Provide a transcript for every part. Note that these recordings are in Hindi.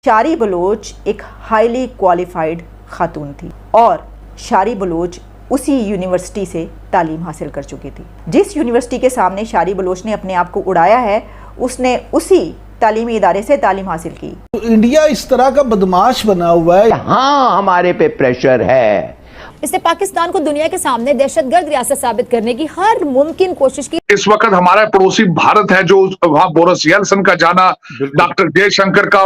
शारी बलोच एक हाईली क्वालिफाइड खातून थी और शारी बलोच उसी यूनिवर्सिटी से तालीम हासिल कर चुकी थी। जिस यूनिवर्सिटी के सामने शारी बलोच ने अपने आप को उड़ाया है, उसने उसी तालीमी इदारे से तालीम हासिल की। तो इंडिया इस तरह का बदमाश बना हुआ है। हाँ, हमारे पे प्रेशर है। इसने पाकिस्तान को दुनिया के सामने दहशतगर्द रियासत साबित करने की हर मुमकिन कोशिश की। इस वक्त हमारा पड़ोसी भारत है जो वहां बोरिस येल्सिन का जाना, डॉक्टर जयशंकर का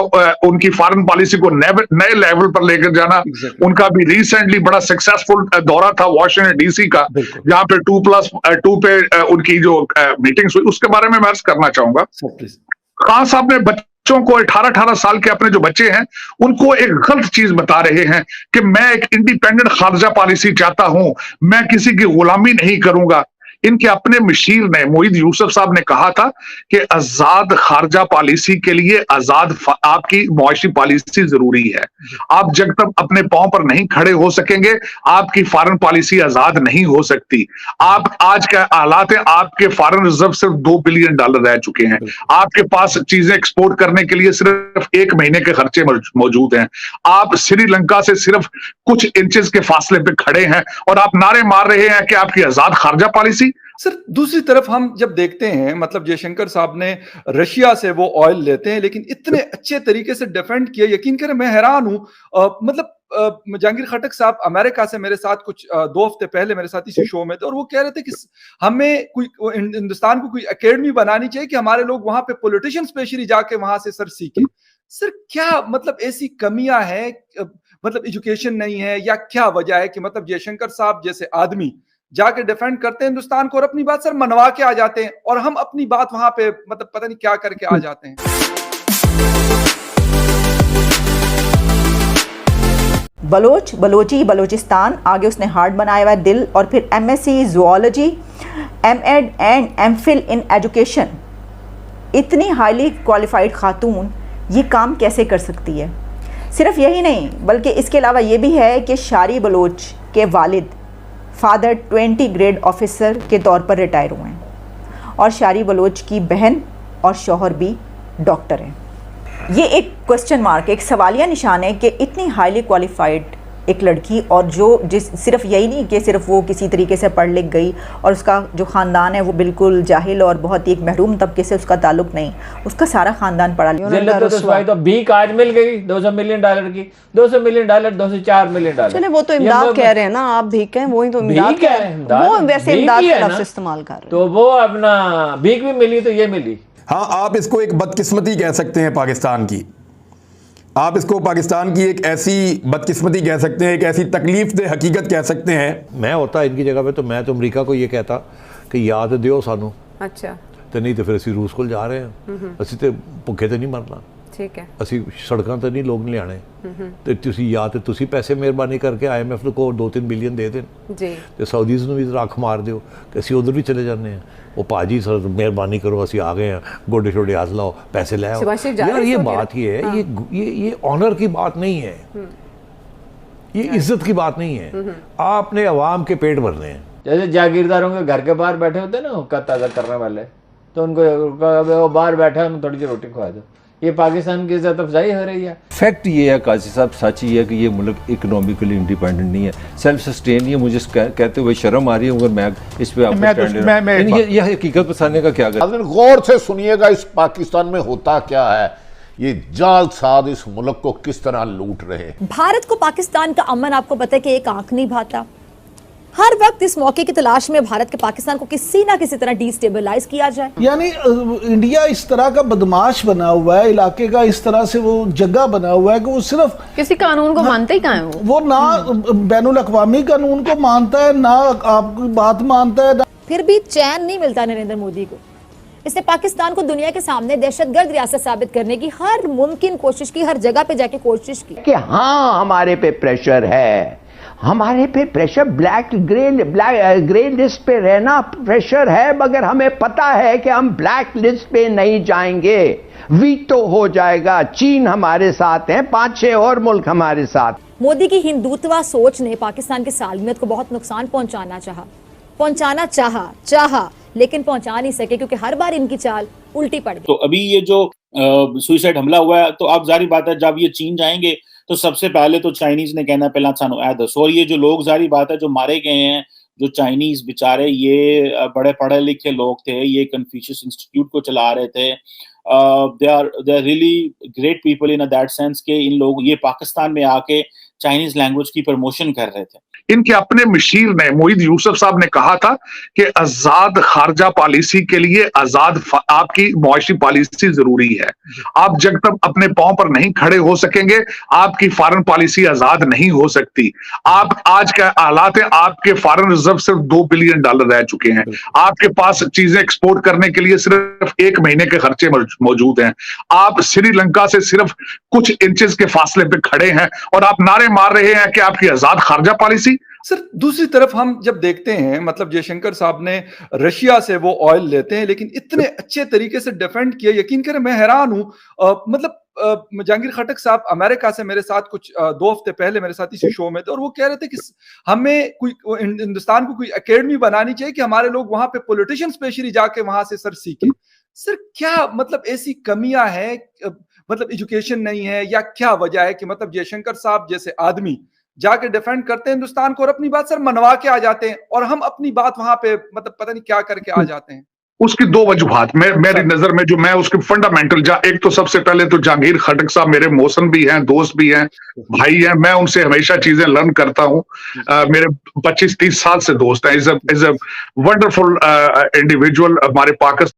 उनकी फॉरेन पॉलिसी को नए लेवल पर लेकर जाना, उनका भी रिसेंटली बड़ा सक्सेसफुल दौरा था वॉशिंगटन डीसी का, जहां पे 2+2 पे उनकी जो मीटिंग्स हुई, उसके बारे में मैं अर्ज करना चाहूंगा। खान साहब ने बच्चों को 18-18 साल के अपने जो बच्चे हैं उनको एक गलत चीज बता रहे हैं कि मैं एक इंडिपेंडेंट खारजा पॉलिसी चाहता हूं, मैं किसी की गुलामी नहीं करूंगा। इनके अपने मशीर ने, मोहित यूसुफ साहब ने कहा था कि आजाद खारजा पॉलिसी के लिए आजाद आपकी मुआशी पॉलिसी जरूरी है। आप जब तक अपने पांव पर नहीं खड़े हो सकेंगे, आपकी फॉरेन पॉलिसी आजाद नहीं हो सकती। आप आज का हालात है, आपके फॉरेन रिजर्व सिर्फ $2 बिलियन रह चुके हैं। आपके पास चीजें एक्सपोर्ट करने के लिए सिर्फ 1 महीने के खर्चे मौजूद हैं। आप श्रीलंका से सिर्फ कुछ इंचेस के फासले पे खड़े हैं और आप नारे मार रहे हैं कि आपकी आजाद खारजा पॉलिसी। सर, दूसरी तरफ हम जब देखते हैं, मतलब जयशंकर साहब ने रशिया से वो ऑयल लेते हैं, लेकिन इतने अच्छे तरीके से डिफेंड किया, यकीन करें मैं हैरान हूं। मतलब जहांगीर खटक साहब अमेरिका से मेरे साथ कुछ 2 हफ्ते पहले मेरे साथ इसी शो में थे और वो कह रहे थे कि हमें कोई हिंदुस्तान को कोई एकेडमी बनानी चाहिए कि हमारे लोग वहां पे पॉलिटिशियन स्पेशली जाके वहां से सर सीखें। सर, क्या मतलब ऐसी कमियां हैं, मतलब एजुकेशन नहीं है या क्या वजह है कि मतलब जयशंकर साहब जैसे आदमी जाके डिफेंड करते हैं हिंदुस्तान को और अपनी बात सर मनवा के आ जाते हैं और हम अपनी बात वहां पे मतलब पता नहीं क्या करके आ जाते हैं। बलोचिस्तान, आगे उसने हार्ट बनाया हुआ है दिल, और फिर MSc zoology, M.Ed and M.Phil in education. इतनी हाईली क्वालिफाइड खातून ये काम कैसे कर सकती है? सिर्फ यही नहीं, बल्कि इसके अलावा ये भी है कि शारी बलोच के वालिद फादर 20 ग्रेड ऑफिसर के तौर पर रिटायर हुए हैं और शारी बलोच की बहन और शौहर भी डॉक्टर हैं। ये एक क्वेश्चन मार्क, एक सवालिया निशान है कि इतनी हाईली क्वालिफाइड एक लड़की, और सिर्फ यही नहीं कि सिर्फ वो किसी तरीके से पढ़ लिख गई और उसका जो ख़ानदान है वो बिल्कुल जाहिल और बहुत ही एक महरूम तबके से उसका ताल्लुक नहीं, उसका सारा ख़ानदान पढ़ा लिखा। तो भीख आज मिल गई $200 मिलियन की, $200 मिलियन, $204 मिलियन। चले, वो तो इमदाद कह रहे हैं ना, आप भीख हैं, वही तो इमदाद कह रहे हैं, वो वैसे इमदाद का लफ्ज़ इस्तेमाल कर रहे हैं, तो वो अपना भीख भी मिली तो ये मिली। हाँ, आप इसको एक बदकिस्मती कह सकते हैं पाकिस्तान की, आप इसको पाकिस्तान की एक ऐसी बदकिस्मती कह सकते हैं, एक ऐसी तकलीफ दे हकीकत कह सकते हैं। मैं होता इनकी जगह पे तो मैं तो अमरीका को ये कहता कि याद दियो सानू, अच्छा, तो नहीं तो फिर असी रूस को जा रहे हैं, असी तो भुखे तो नहीं मरना, ठीक है, असी सड़कों तो नहीं लोग नहीं आने, तो तुसी या तो तुसी पैसे मेहरबानी करके IMF को 2-3 बिलियन दे देन जी, तो सऊदीज़ को भी रख मार दियो कि असी उधर भी चले जाने हैं। वो पाजी सर मेहरबानी करो, असी आ गए हैं, गोडे शोडे हाथ लाओ, पैसे ले आओ। यार ये बात ये है, हाँ। ये ऑनर की बात नहीं है, ये इज्जत की बात नहीं है। आपने अवाम के पेट भरने हैं। जैसे जागीरदारों के घर के बाहर बैठे होते हैं ना हुक्का ताज़ा करने वाले, तो उनको बाहर बैठा है, थोड़ी सी रोटी खवा दो। ये पाकिस्तान की इज्जत अफजाई हो रही है। फैक्ट ये है काजी साहब, सच ये है कि ये मुल्क इकोनॉमिकली इंडिपेंडेंट नहीं है, सेल्फ सस्टेन। ये मुझे कहते हुए शर्म आ रही है, अगर मैं इस पे आपको ये हकीकत बताने का क्या करें। गौर से सुनिएगा, इस पाकिस्तान में होता क्या है, ये जालसाज इस मुल्क को किस तरह लूट रहे। भारत को पाकिस्तान का अमन आपको पता है कि एक आंख नहीं भाता। हर वक्त इस मौके की तलाश में भारत के पाकिस्तान को किसी ना किसी तरह डिस्टेबलाइज किया जाए। यानी इंडिया इस तरह का बदमाश बना हुआ है, इलाके का इस तरह से वो जगह बना हुआ है कि वो सिर्फ किसी कानून को मानते ही कहाँ है वो ना बैनुल अक़वामी कानून को मानता है, ना आपकी बात मानता है। फिर भी चैन नहीं मिलता नरेंद्र मोदी को। इसने पाकिस्तान को दुनिया के सामने दहशतगर्द रियासत साबित करने की हर मुमकिन कोशिश की, हर जगह पे जाके कोशिश की कि हाँ, हमारे पे प्रेशर है, हमारे पे प्रेशर, ग्रे लिस्ट पे रहना प्रेशर है, मगर हमें पता है कि हम ब्लैक लिस्ट पे नहीं जाएंगे, वीटो हो जाएगा। चीन हमारे साथ है, 5-6 और मुल्क हमारे साथ। मोदी की हिंदुत्वा सोच ने पाकिस्तान की सालमियत को बहुत नुकसान पहुंचाना चाहा, लेकिन पहुंचा नहीं सके, क्योंकि हर बार इनकी चाल उल्टी पड़ गई। तो अभी ये जो सुइसाइड हमला हुआ है, तो अब जारी बात है जब ये चीन जाएंगे तो सबसे पहले तो चाइनीज ने कहना पहला सानू ऐ दसो। और ये जो लोग जारी बात है जो मारे गए हैं, जो चाइनीज बेचारे ये बड़े पढ़े लिखे लोग थे, ये कन्फ्यूशियस इंस्टीट्यूट को चला रहे थे, they are really great people in that sense के इन लोग ये पाकिस्तान में आके चाइनीज लैंग्वेज की प्रमोशन कर रहे थे। इनके अपने मशीर ने मोहित यूसुफ साहब ने कहा था कि आजाद खारजा पॉलिसी के लिए आजाद आपकी मुआशी पॉलिसी जरूरी है। आप जब तक अपने पांव पर नहीं खड़े हो सकेंगे आपकी फॉरेन पॉलिसी आजाद नहीं हो सकती। आप आज का हालात है, आपके फॉरेन रिजर्व सिर्फ $2 बिलियन रह चुके हैं। आपके पास चीजें एक्सपोर्ट करने के लिए सिर्फ 1 महीने के खर्चे मौजूद हैं। आप श्रीलंका से सिर्फ कुछ इंचेस के फासले पे खड़े हैं और आप नारे मार रहे हैं कि आपकी आजाद खारजा पॉलिसी। सर दूसरी तरफ हम जब देखते हैं, मतलब जयशंकर साहब ने रशिया से वो ऑयल लेते हैं लेकिन इतने अच्छे तरीके से डिफेंड किया, यकीन करें मैं हैरान हूं। मतलब जहांगीर खटक साहब अमेरिका से मेरे साथ कुछ 2 हफ्ते पहले मेरे साथ इसी शो में थे और वो कह रहे थे कि हमें कोई हिंदुस्तान को कोई एकेडमी बनानी चाहिए कि हमारे लोग वहां पे पॉलिटिशियन स्पेशली जाके वहां से सर सीखें। सर क्या मतलब ऐसी कमियां हैं, मतलब एजुकेशन नहीं है या क्या वजह है कि मतलब जयशंकर साहब जैसे आदमी जाके डिफेंड करते हैं हिंदुस्तान को और अपनी बात सर मनवा के आ जाते हैं और हम अपनी बात वहां पे मतलब पता नहीं क्या करके आ जाते हैं? उसकी 2 वजूहात मेरी नजर में जो मैं उसके फंडामेंटल एक तो सबसे पहले तो जहांगीर खटक साहब मेरे मौसन भी हैं, दोस्त भी हैं, भाई हैं। मैं उनसे हमेशा चीजें लर्न करता हूं। मेरे 25-30 साल से दोस्त हैं। Is a wonderful individual. हमारे पाकिस्तान